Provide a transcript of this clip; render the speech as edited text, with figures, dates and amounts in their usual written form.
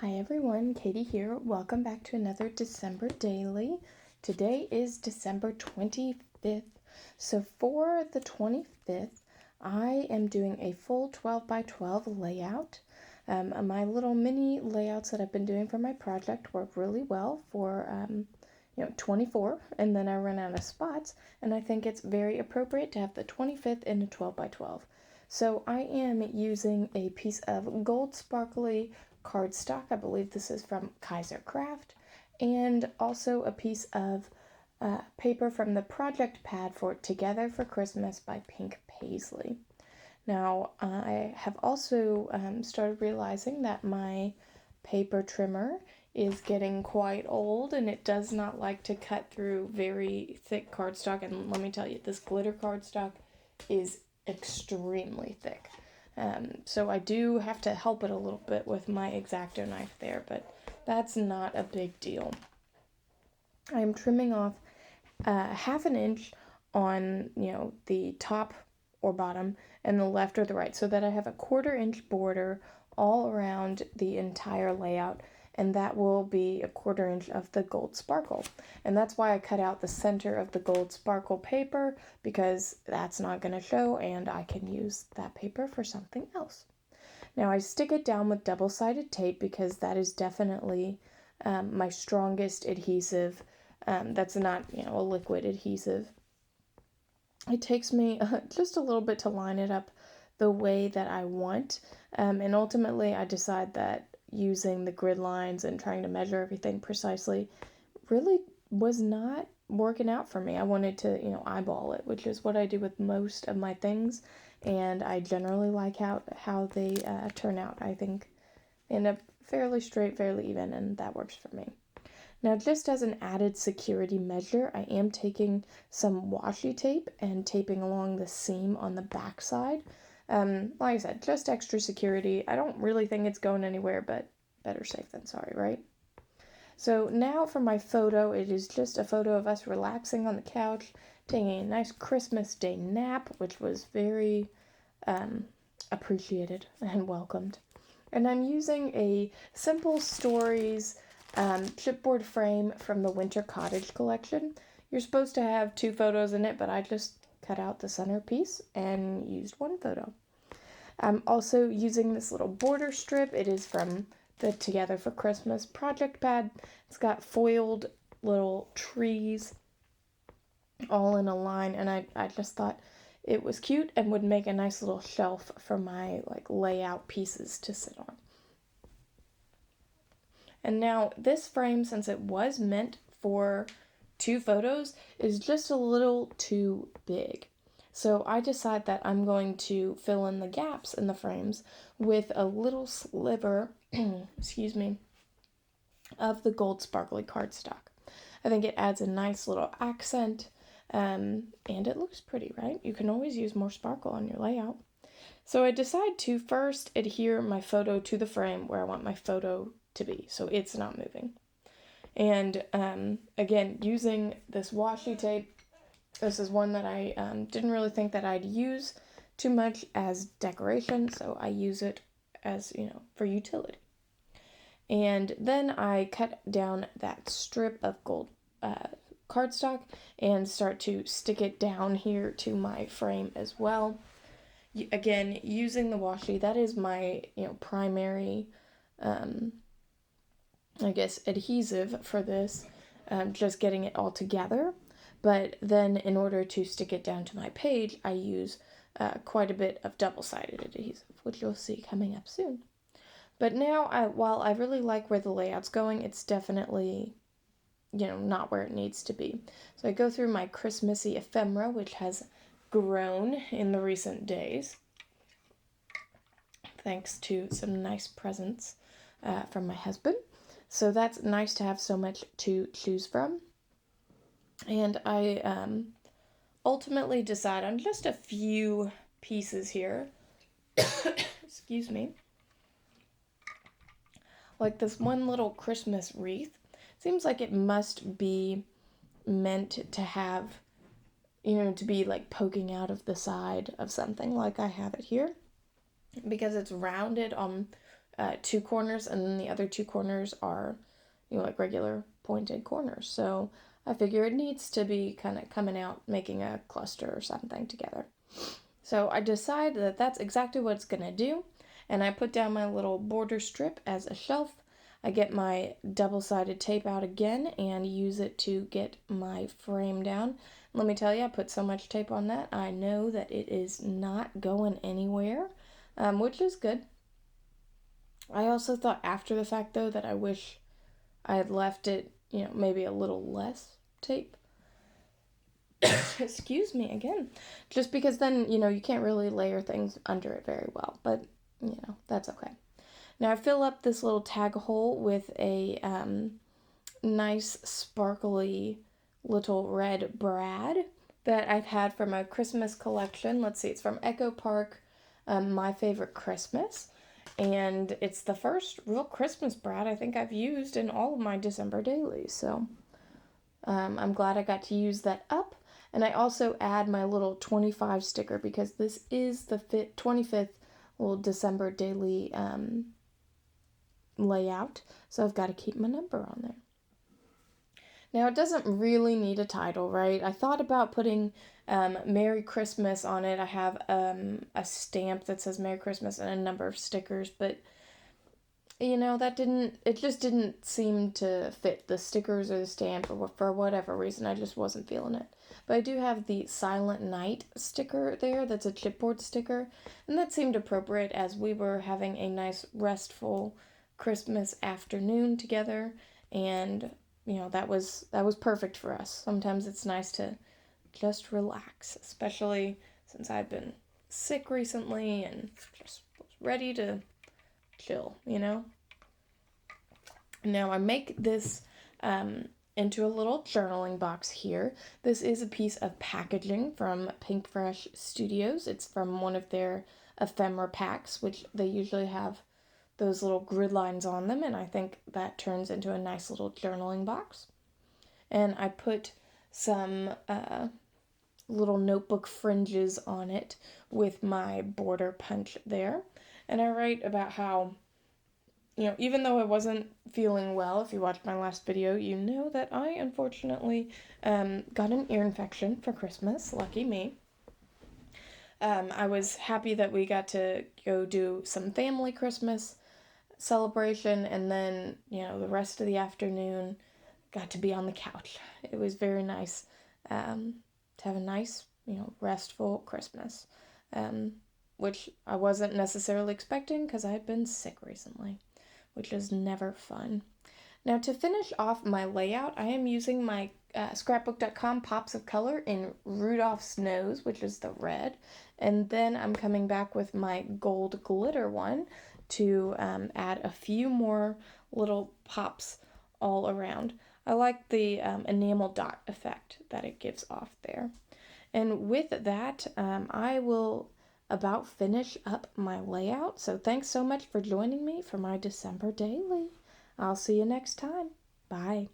Hi everyone, Katie here. Welcome back to another December Daily. Today is December 25th. So for the 25th, I am doing a full 12 by 12 layout. My little mini layouts that I've been doing for my project work really well for 24, and then I run out of spots, and I think it's very appropriate to have the 25th in a 12 by 12. So I am using a piece of gold sparkly cardstock. I believe this is from Kaiser Craft, and also a piece of paper from the project pad for Together for Christmas by Pink Paisley. Now, I have also started realizing that my paper trimmer is getting quite old and it does not like to cut through very thick cardstock. And let me tell you, this glitter cardstock is extremely thick. So I do have to help it a little bit with my X-Acto knife there, but that's not a big deal. I'm trimming off half an inch on, the top or bottom and the left or the right so that I have a 1/4 inch border all around the entire layout, and that will be a 1/4 inch of the gold sparkle. And that's why I cut out the center of the gold sparkle paper, because that's not going to show and I can use that paper for something else. Now I stick it down with double-sided tape because that is definitely my strongest adhesive. That's not, a liquid adhesive. It takes me just a little bit to line it up the way that I want. And ultimately, I decide that using the grid lines and trying to measure everything precisely really was not working out for me. I wanted to, eyeball it, which is what I do with most of my things. And I generally like how they turn out. I think they end up fairly straight, fairly even, and that works for me. Now, just as an added security measure, I am taking some washi tape and taping along the seam on the back side. Like I said, just extra security. I don't really think it's going anywhere, but better safe than sorry, right? So now for my photo, it is just a photo of us relaxing on the couch, taking a nice Christmas Day nap, which was very appreciated and welcomed. And I'm using a Simple Stories chipboard frame from the Winter Cottage collection. You're supposed to have 2 photos in it, but I just cut out the centerpiece and used 1 photo. I'm also using this little border strip. It is from the Together for Christmas project pad. It's got foiled little trees all in a line, and I just thought it was cute and would make a nice little shelf for my layout pieces to sit on. And now this frame, since it was meant for 2 photos, is just a little too big. So I decide that I'm going to fill in the gaps in the frames with a little sliver, excuse me, of the gold sparkly cardstock. I think it adds a nice little accent, and it looks pretty, right? You can always use more sparkle on your layout. So I decide to first adhere my photo to the frame where I want my photo to be, so it's not moving. And again, using this washi tape, this is one that I didn't really think that I'd use too much as decoration, so I use it as, for utility. And then I cut down that strip of gold cardstock and start to stick it down here to my frame as well. Again, using the washi, that is my, primary, adhesive for this, just getting it all together. But then in order to stick it down to my page, I use quite a bit of double-sided adhesive, which you'll see coming up soon. But now, while I really like where the layout's going, it's definitely, not where it needs to be. So I go through my Christmassy ephemera, which has grown in the recent days, thanks to some nice presents from my husband. So that's nice to have so much to choose from. And I ultimately decide on just a few pieces here. Excuse me. Like this one little Christmas wreath. Seems like it must be meant to have, to be poking out of the side of something, like I have it here, because it's rounded on two corners, and then the other two corners are, like regular pointed corners. So I figure it needs to be kind of coming out, making a cluster or something together. So I decide that that's exactly what it's going to do, and I put down my little border strip as a shelf. I get my double-sided tape out again and use it to get my frame down. Let me tell you, I put so much tape on that, I know that it is not going anywhere, which is good. I also thought after the fact, though, that I wish I had left it, maybe a little less tape. Excuse me again. Just because then, you can't really layer things under it very well. But, that's okay. Now I fill up this little tag hole with a nice sparkly little red brad that I've had from a Christmas collection. Let's see, it's from Echo Park, My Favorite Christmas. And it's the first real Christmas brad I think I've used in all of my December dailies. So I'm glad I got to use that up. And I also add my little 25 sticker because this is the 25th little December daily layout. So I've got to keep my number on there. Now, it doesn't really need a title, right? I thought about putting Merry Christmas on it. I have a stamp that says Merry Christmas and a number of stickers, but it just didn't seem to fit the stickers or the stamp, or for whatever reason, I just wasn't feeling it. But I do have the Silent Night sticker there, that's a chipboard sticker, and that seemed appropriate as we were having a nice restful Christmas afternoon together, and that was perfect for us. Sometimes it's nice to just relax, especially since I've been sick recently and just was ready to chill, Now I make this into a little journaling box here. This is a piece of packaging from Pink Fresh Studios. It's from one of their ephemera packs, which they usually have those little grid lines on them, and I think that turns into a nice little journaling box. And I put some little notebook fringes on it with my border punch there. And I write about how, even though I wasn't feeling well, if you watched my last video, you know that I unfortunately got an ear infection for Christmas. Lucky me. I was happy that we got to go do some family Christmas celebration, and then, the rest of the afternoon got to be on the couch. It was very nice to have a nice, restful Christmas, which I wasn't necessarily expecting because I had been sick recently, which is never fun. Now, to finish off my layout, I am using my scrapbook.com Pops of Color in Rudolph's Nose, which is the red, and then I'm coming back with my gold glitter one to add a few more little pops all around. I like the enamel dot effect that it gives off there. And with that, I will about finish up my layout. So thanks so much for joining me for my December daily. I'll see you next time. Bye.